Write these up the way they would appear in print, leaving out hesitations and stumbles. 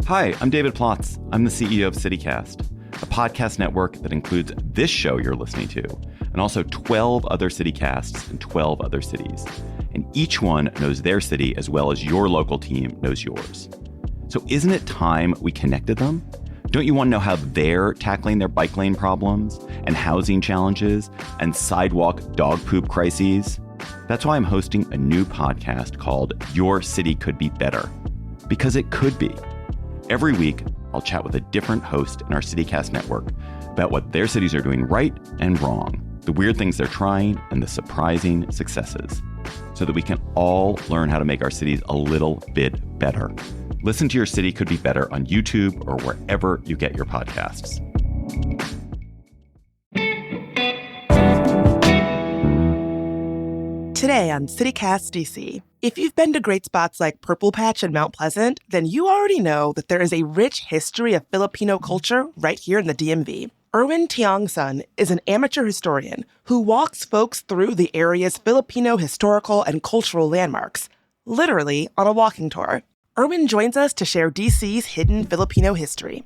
Hi, I'm David Plotz. I'm the CEO of CityCast, a podcast network that includes this show you're listening to, and also 12 other CityCasts in 12 other cities. And each one knows their city as well as your local team knows yours. So isn't it time we connected them? Don't you want to know how they're tackling their bike lane problems and housing challenges and sidewalk dog poop crises? That's why I'm hosting a new podcast called Your City Could Be Better. Because it could be. Every week, I'll chat with a different host in our CityCast network about what their cities are doing right and wrong, the weird things they're trying, and the surprising successes, so that we can all learn how to make our cities a little bit better. Listen to Your City Could Be Better on YouTube or wherever you get your podcasts. Today on CityCast DC, if you've been to great spots like Purple Patch and Mount Pleasant, then you already know that there is a rich history of Filipino culture right here in the DMV. Erwin Tiongson is an amateur historian who walks folks through the area's Filipino historical and cultural landmarks, literally on a walking tour. Erwin joins us to share DC's hidden Filipino history.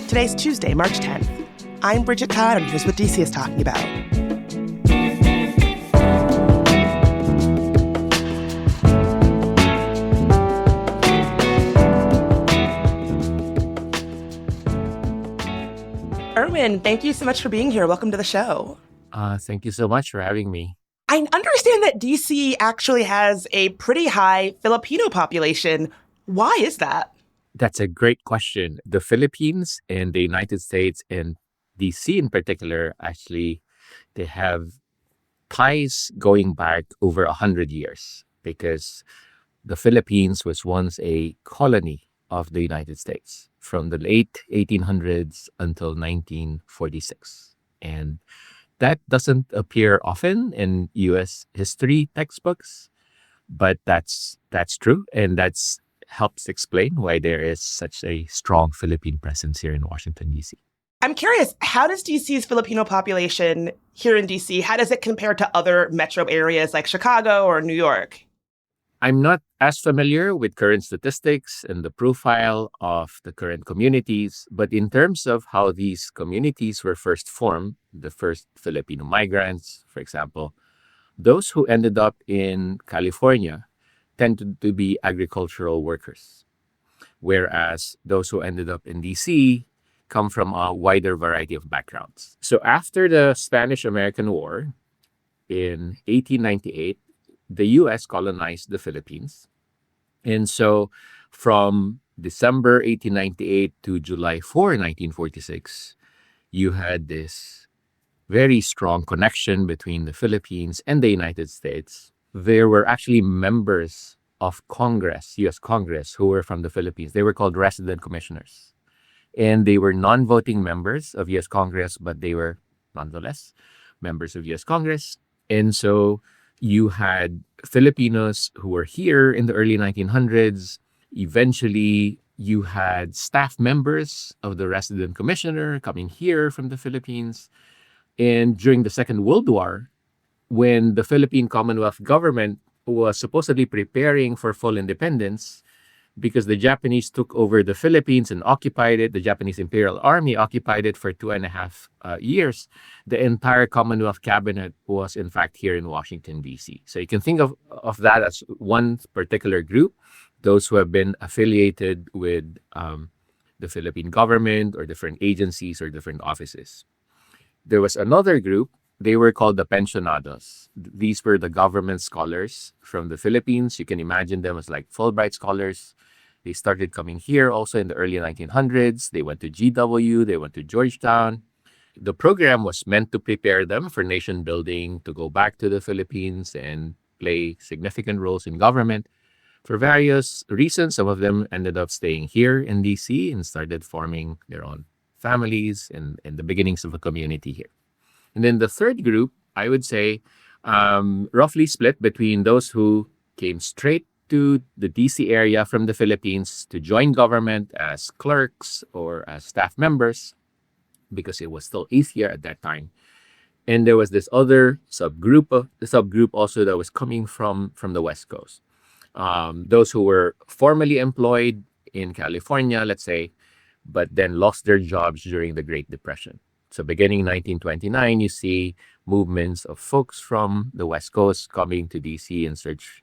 Today's Tuesday, March 10th. I'm Bridget Todd, and here's what DC is talking about. Erwin, thank you so much for being here. Welcome to the show. Thank you so much for having me. I understand that DC actually has a pretty high Filipino population. Why is that? That's a great question. The Philippines and the United States and DC in particular, actually, they have ties going back over 100 years because the Philippines was once a colony of the United States from the late 1800s until 1946. And that doesn't appear often in U.S. history textbooks, but that's true. And that's helps explain why there is such a strong Philippine presence here in Washington, D.C. I'm curious, how does DC's Filipino population here in DC, how does it compare to other metro areas like Chicago or New York? I'm not as familiar with current statistics and the profile of the current communities, but in terms of how these communities were first formed, the first Filipino migrants, for example, those who ended up in California tended to be agricultural workers, whereas those who ended up in DC come from a wider variety of backgrounds. So after the Spanish-American War in 1898, the U.S. colonized the Philippines. And so from December 1898 to July 4, 1946, you had this very strong connection between the Philippines and the United States. There were actually members of Congress, U.S. Congress, who were from the Philippines. They were called resident commissioners. And they were non-voting members of U.S. Congress, but they were nonetheless members of U.S. Congress. And so you had Filipinos who were here in the early 1900s. Eventually, you had staff members of the resident commissioner coming here from the Philippines. And during the Second World War, when the Philippine Commonwealth government was supposedly preparing for full independence, because the Japanese took over the Philippines and occupied it, the Japanese Imperial Army occupied it for 2.5 years, the entire Commonwealth cabinet was in fact here in Washington, D.C. So you can think of that as one particular group, those who have been affiliated with the Philippine government or different agencies or different offices. There was another group. They were called the pensionados. These were the government scholars from the Philippines. You can imagine them as like Fulbright scholars. They started coming here also in the early 1900s. They went to GW, they went to Georgetown. The program was meant to prepare them for nation building, to go back to the Philippines and play significant roles in government. For various reasons, some of them ended up staying here in DC and started forming their own families and the beginnings of a community here. And then the third group, I would say, roughly split between those who came straight to the DC area from the Philippines to join government as clerks or as staff members, because it was still easier at that time. And there was this other subgroup also that was coming from the West Coast. Those who were formerly employed in California, let's say, but then lost their jobs during the Great Depression. So beginning 1929, you see movements of folks from the West Coast coming to DC in search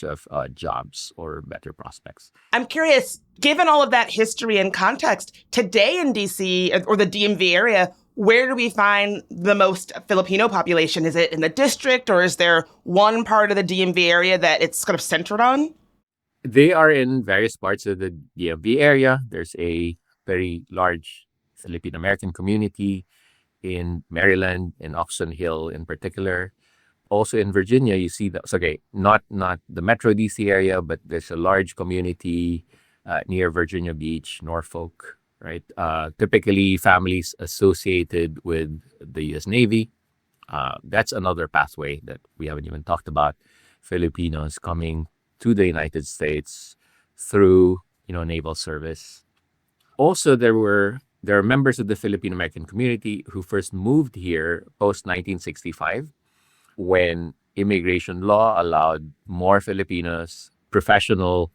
of jobs or better prospects. I'm curious, given all of that history and context, today in DC or the DMV area, where do we find the most Filipino population? Is it in the district, or is there one part of the DMV area that it's kind of centered on? They are in various parts of the DMV area. There's a very large Filipino American community in Maryland, in Oxon Hill in particular. Also in Virginia, you see that. Okay, not the Metro DC area, but there's a large community near Virginia Beach, Norfolk, right? Typically families associated with the U.S. Navy. That's another pathway that we haven't even talked about. Filipinos coming to the United States through, naval service. Also, there are members of the Filipino American community who first moved here post 1965, when immigration law allowed more Filipinos, professional,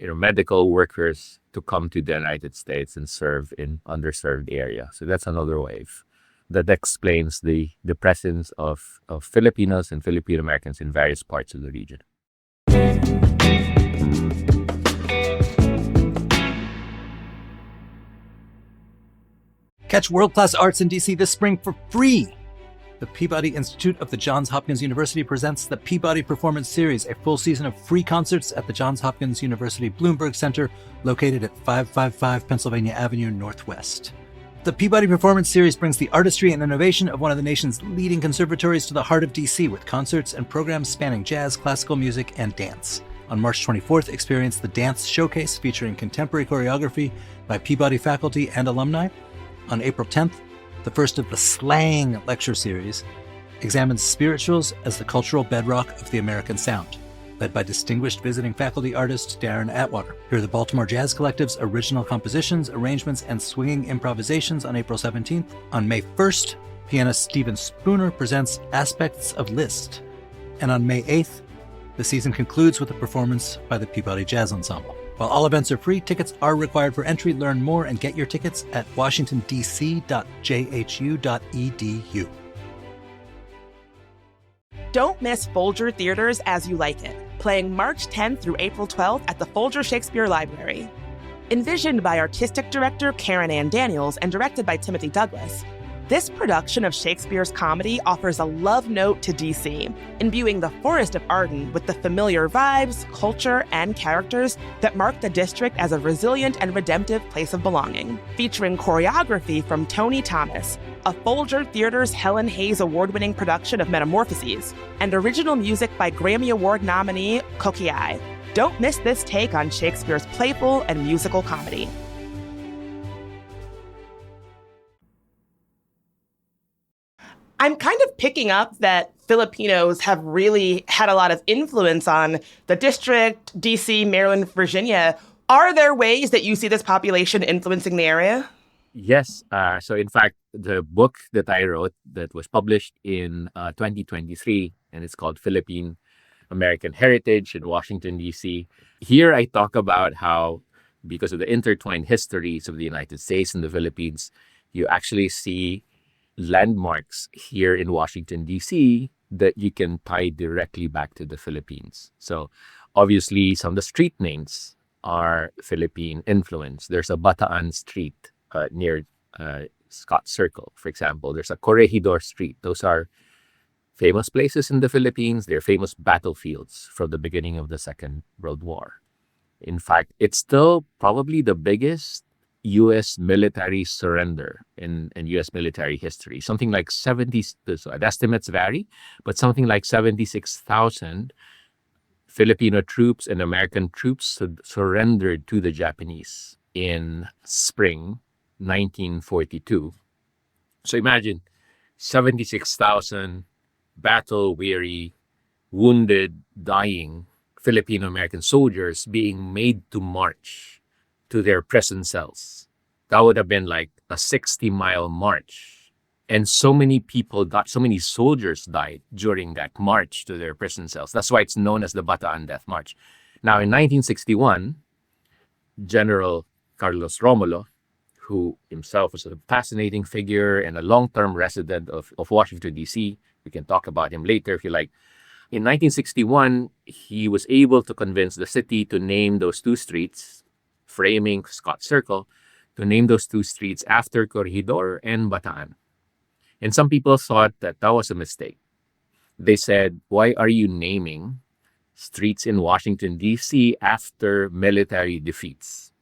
medical workers, to come to the United States and serve in underserved area. So that's another wave that explains the presence of Filipinos and Filipino Americans in various parts of the region. Catch world-class arts in DC this spring for free. The Peabody Institute of the Johns Hopkins University presents the Peabody Performance Series, a full season of free concerts at the Johns Hopkins University Bloomberg Center, located at 555 Pennsylvania Avenue Northwest. The Peabody Performance Series brings the artistry and innovation of one of the nation's leading conservatories to the heart of DC, with concerts and programs spanning jazz, classical music, and dance. On March 24th, experience the Dance Showcase featuring contemporary choreography by Peabody faculty and alumni. On April 10th, the first of the Slang Lecture Series examines spirituals as the cultural bedrock of the American sound, led by distinguished visiting faculty artist Darren Atwater. Hear the Baltimore Jazz Collective's original compositions, arrangements, and swinging improvisations on April 17th. On May 1st, pianist Stephen Spooner presents Aspects of Liszt. And on May 8th, the season concludes with a performance by the Peabody Jazz Ensemble. While all events are free, tickets are required for entry. Learn more and get your tickets at washingtondc.jhu.edu. Don't miss Folger Theaters As You Like It, playing March 10th through April 12th at the Folger Shakespeare Library. Envisioned by artistic director Karen Ann Daniels and directed by Timothy Douglas, this production of Shakespeare's comedy offers a love note to DC, imbuing the Forest of Arden with the familiar vibes, culture, and characters that mark the district as a resilient and redemptive place of belonging. Featuring choreography from Tony Thomas, a Folger Theaters Helen Hayes award-winning production of Metamorphoses, and original music by Grammy Award nominee Kokiai. Don't miss this take on Shakespeare's playful and musical comedy. I'm kind of picking up that Filipinos have really had a lot of influence on the district, DC, Maryland, Virginia. Are there ways that you see this population influencing the area? Yes. So in fact, the book that I wrote that was published in 2023, and it's called Philippine American Heritage in Washington, D.C. Here I talk about how, because of the intertwined histories of the United States and the Philippines, you actually see landmarks here in Washington, D.C. that you can tie directly back to the Philippines. So obviously, some of the street names are Philippine influence. There's a Bataan Street near Scott Circle, for example. There's a Corregidor Street. Those are famous places in the Philippines. They're famous battlefields from the beginning of the Second World War. In fact, it's still probably the biggest U.S. military surrender in U.S. military history. Something like 70, so estimates vary, but something like 76,000 Filipino troops and American troops surrendered to the Japanese in spring 1942. So imagine 76,000 battle-weary, wounded, dying Filipino American soldiers being made to march to their prison cells. That would have been like a 60-mile march And so many people died, so many soldiers died during that march to their prison cells. That's why it's known as the Bataan Death March. Now, in 1961, General Carlos Romulo, who himself was a fascinating figure and a long-term resident of Washington, D.C., we can talk about him later if you like. In 1961, he was able to convince the city to name those two streets, framing Scott Circle, to name those two streets after Corregidor and Bataan. And some people thought that that was a mistake. They said, why are you naming streets in Washington, D.C. after military defeats?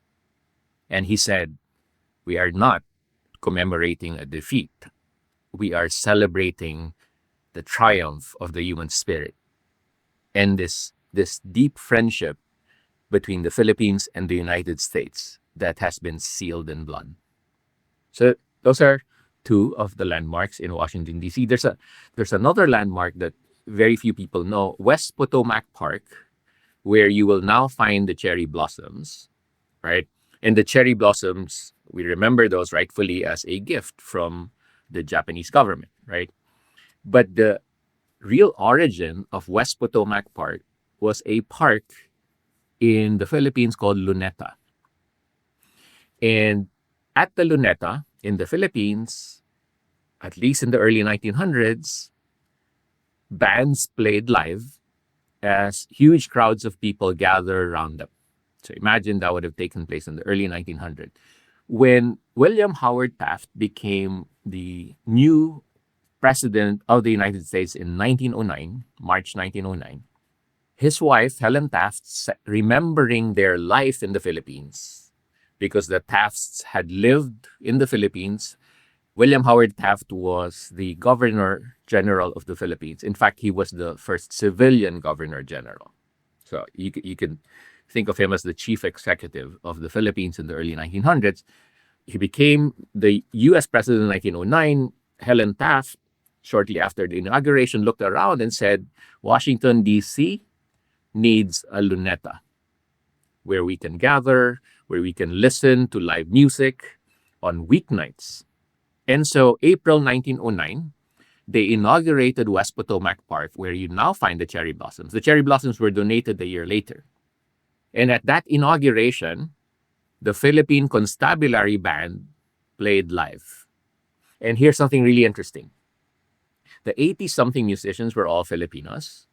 And he said, we are not commemorating a defeat. We are celebrating the triumph of the human spirit and this deep friendship between the Philippines and the United States that has been sealed in blood. So those are two of the landmarks in Washington, D.C. There's another landmark that very few people know, West Potomac Park, where you will now find the cherry blossoms, right? And the cherry blossoms, we remember those rightfully as a gift from the Japanese government, right? But the real origin of West Potomac Park was a park in the Philippines called Luneta. And at the Luneta in the Philippines, at least in the early 1900s, bands played live as huge crowds of people gather around them. So imagine that would have taken place in the early 1900s. When William Howard Taft became the new president of the United States in 1909, March 1909, his wife, Helen Taft, remembering their life in the Philippines, because the Tafts had lived in the Philippines. William Howard Taft was the Governor General of the Philippines. In fact, he was the first civilian Governor General. So you can think of him as the chief executive of the Philippines in the early 1900s. He became the U.S. president in 1909. Helen Taft, shortly after the inauguration, looked around and said, Washington, D.C. needs a Luneta where we can gather, where we can listen to live music on weeknights. And so April 1909, they inaugurated West Potomac Park, where you now find the cherry blossoms. The cherry blossoms were donated a year later. And at that inauguration, the Philippine Constabulary Band played live. And here's something really interesting. The 80-something musicians were all Filipinos,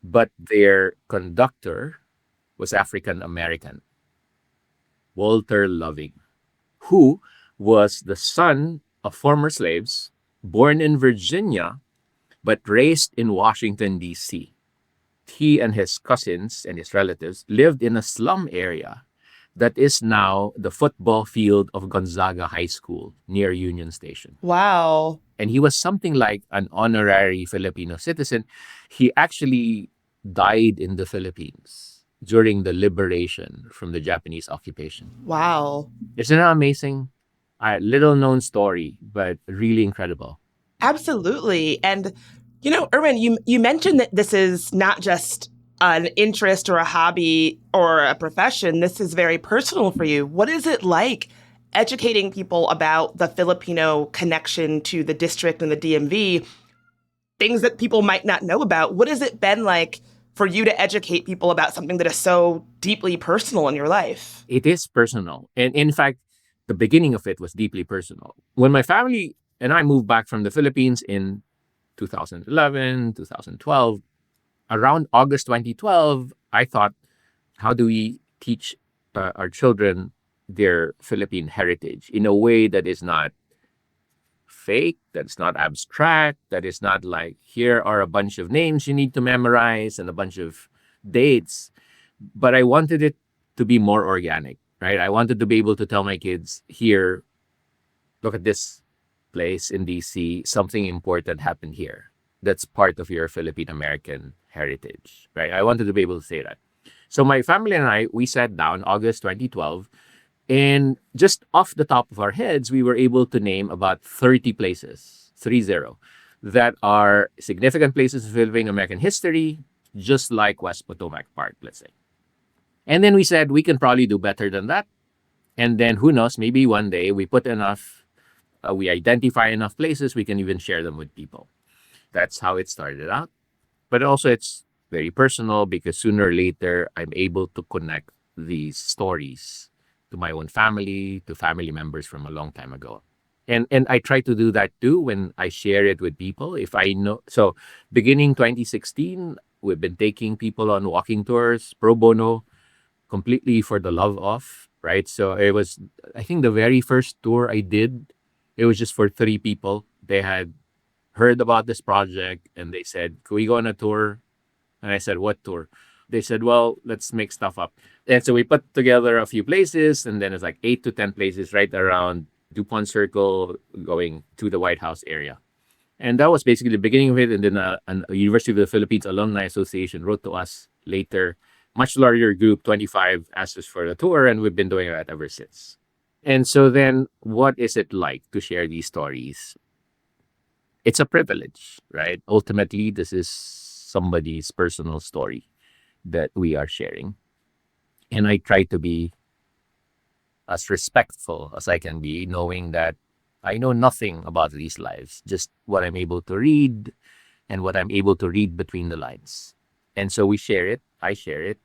but their conductor was African American, Walter Loving, who was the son of former slaves, born in Virginia, but raised in Washington, D.C. He and his cousins and his relatives lived in a slum area that is now the football field of Gonzaga High School near Union Station. Wow. And he was something like an honorary Filipino citizen. He actually died in the Philippines during the liberation from the Japanese occupation. Wow. Isn't that amazing? A little known story, but really incredible. Absolutely. And, you know, Erwin, you mentioned that this is not just an interest or a hobby or a profession. This is very personal for you. What is it like educating people about the Filipino connection to the district and the DMV, things that people might not know about? What has it been like for you to educate people about something that is so deeply personal in your life? It is personal. And in fact, the beginning of it was deeply personal. When my family and I moved back from the Philippines in 2011, 2012, around August 2012, I thought, how do we teach our children their Philippine heritage in a way that is not fake, that's not abstract, that is not like, here are a bunch of names you need to memorize and a bunch of dates. But I wanted it to be more organic, right? I wanted to be able to tell my kids, here, look at this place in DC, something important happened here. That's part of your Philippine American heritage, right? I wanted to be able to say that. So my family and I, we sat down August 2012, and just off the top of our heads, we were able to name about 30 places, 30, that are significant places of Philippine American history, just like West Potomac Park, let's say. And then we said, we can probably do better than that. And then who knows, maybe one day we put enough we identify enough places, we can even share them with people. That's how it started out. But also it's very personal because sooner or later, I'm able to connect these stories to my own family, to family members from a long time ago. And I try to do that too when I share it with people. If I know, so beginning 2016, we've been taking people on walking tours pro bono, completely for the love of, right? So it was, I think the very first tour I did, it was just for 3 people. They had heard about this project and they said, "Can we go on a tour?" And I said, "What tour?" They said, "Well, let's make stuff up." And so we put together a few places, and then it's like 8 to 10 places right around DuPont Circle going to the White House area. And that was basically the beginning of it. And then a University of the Philippines Alumni Association wrote to us later, much larger group, 25, asked us for the tour, and we've been doing that ever since. And so then what is it like to share these stories? It's a privilege, right? Ultimately, this is somebody's personal story that we are sharing. And I try to be as respectful as I can be, knowing that I know nothing about these lives, just what I'm able to read and what I'm able to read between the lines. And so we share it, I share it,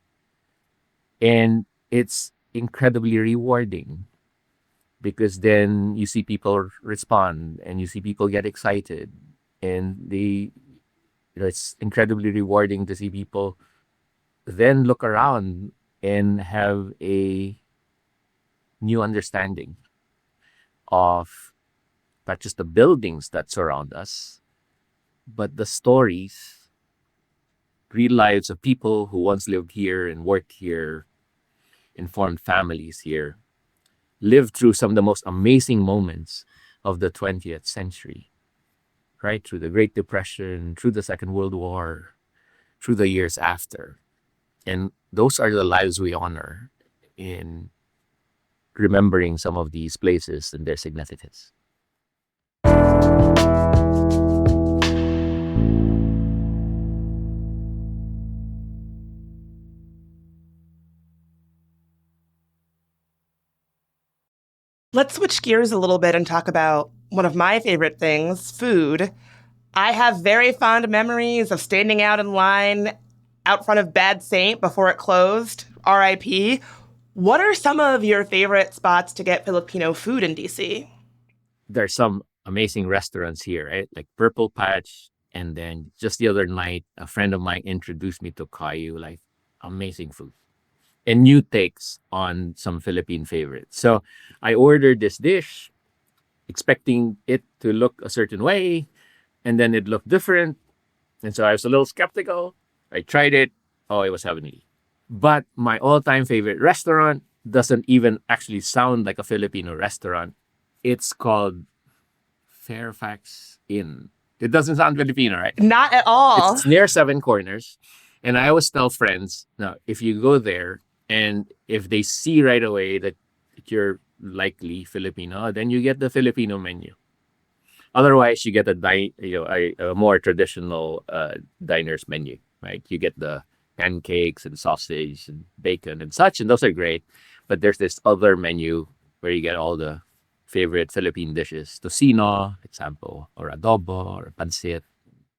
and it's incredibly rewarding because then you see people respond and you see people get excited, and it's incredibly rewarding to see people then look around and have a new understanding of not just the buildings that surround us, but the stories, real lives of people who once lived here and worked here and formed families here, lived through some of the most amazing moments of the 20th century, right? Through the Great Depression, through the Second World War, through the years after. And those are the lives we honor in remembering some of these places and their significance. Let's switch gears a little bit and talk about one of my favorite things, food. I have very fond memories of standing out in line out front of Bad Saint before it closed, RIP. What are some of your favorite spots to get Filipino food in DC? There's some amazing restaurants here, right? Like Purple Patch. And then just the other night, a friend of mine introduced me to Kayu, like amazing food and new takes on some Philippine favorites. So I ordered this dish expecting it to look a certain way, and then it looked different. And so I was a little skeptical. I tried it. Oh, it was heavenly. But my all-time favorite restaurant doesn't even actually sound like a Filipino restaurant. It's called Fairfax Inn. It doesn't sound Filipino, right? Not at all. It's near Seven Corners. And I always tell friends, now, if you go there and if they see right away that you're likely Filipino, then you get the Filipino menu. Otherwise, you get a more traditional diner's menu, right? You get the pancakes and sausage and bacon and such, and those are great. But there's this other menu where you get all the favorite Philippine dishes, tocino, example, or adobo, or pancit.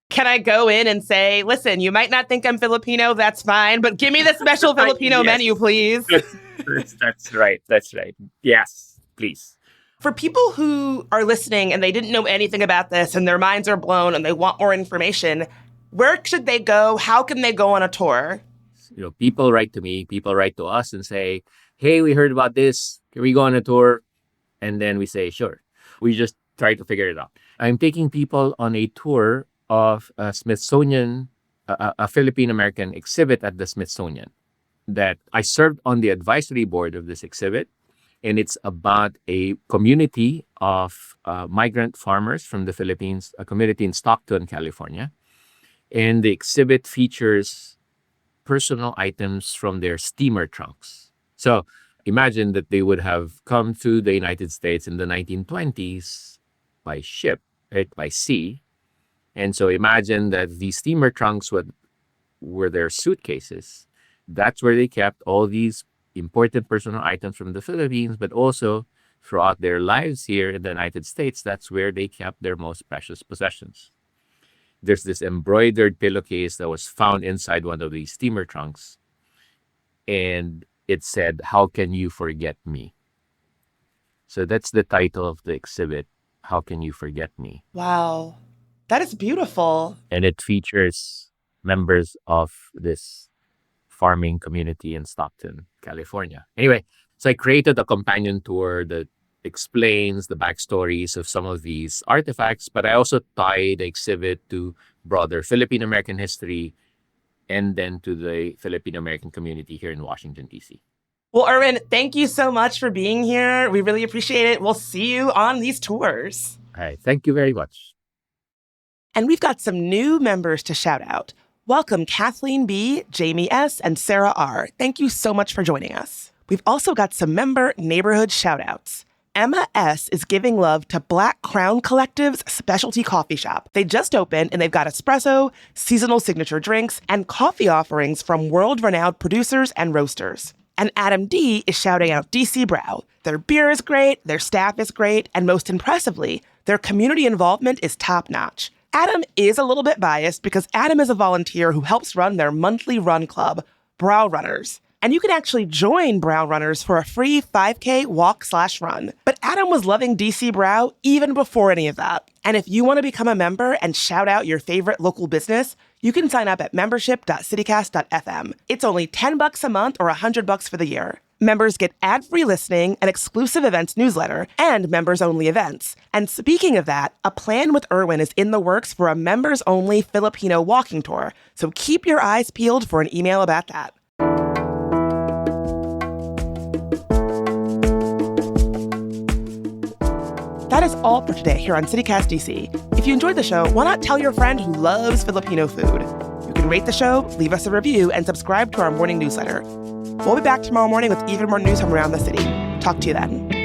Can I go in and say, listen, you might not think I'm Filipino, that's fine, but give me the special Filipino Yes. menu, please. That's right. That's right. Yes, please. For people who are listening and they didn't know anything about this and their minds are blown and they want more information, where should they go? How can they go on a tour? People write to me, people write to us and say, "Hey, we heard about this. Can we go on a tour?" And then we say, "Sure." We just try to figure it out. I'm taking people on a tour of a Smithsonian, a Philippine-American exhibit at the Smithsonian that I served on the advisory board of this exhibit. And it's about a community of migrant farmers from the Philippines, a community in Stockton, California. And the exhibit features personal items from their steamer trunks. So imagine that they would have come to the United States in the 1920s by ship, right, by sea. And so imagine that these steamer trunks were their suitcases. That's where they kept all these important personal items from the Philippines, but also throughout their lives here in the United States, that's where they kept their most precious possessions. There's this embroidered pillowcase that was found inside one of these steamer trunks. And it said, "How can you forget me?" So that's the title of the exhibit, "How Can You Forget Me?" Wow. That is beautiful. And it features members of this farming community in Stockton, California. Anyway, so I created a companion tour that explains the backstories of some of these artifacts, but I also tie the exhibit to broader Filipino-American history and then to the Filipino-American community here in Washington, D.C. Well, Erwin, thank you so much for being here. We really appreciate it. We'll see you on these tours. All right. Thank you very much. And we've got some new members to shout out. Welcome Kathleen B., Jamie S., and Sarah R. Thank you so much for joining us. We've also got some member neighborhood shout-outs. Emma S. is giving love to Black Crown Collective's specialty coffee shop. They just opened and they've got espresso, seasonal signature drinks, and coffee offerings from world-renowned producers and roasters. And Adam D. is shouting out DC Brow. Their beer is great, their staff is great, and most impressively, their community involvement is top-notch. Adam is a little bit biased because Adam is a volunteer who helps run their monthly run club, Brow Runners. And you can actually join Brow Runners for a free 5K walk/run. But Adam was loving DC Brow even before any of that. And if you want to become a member and shout out your favorite local business, you can sign up at membership.citycast.fm. It's only $10 a month or $100 for the year. Members get ad-free listening, an exclusive events newsletter, and members-only events. And speaking of that, a plan with Erwin is in the works for a members-only Filipino walking tour. So keep your eyes peeled for an email about that. That is all for today here on CityCast DC. If you enjoyed the show, why not tell your friend who loves Filipino food? You can rate the show, leave us a review, and subscribe to our morning newsletter. We'll be back tomorrow morning with even more news from around the city. Talk to you then.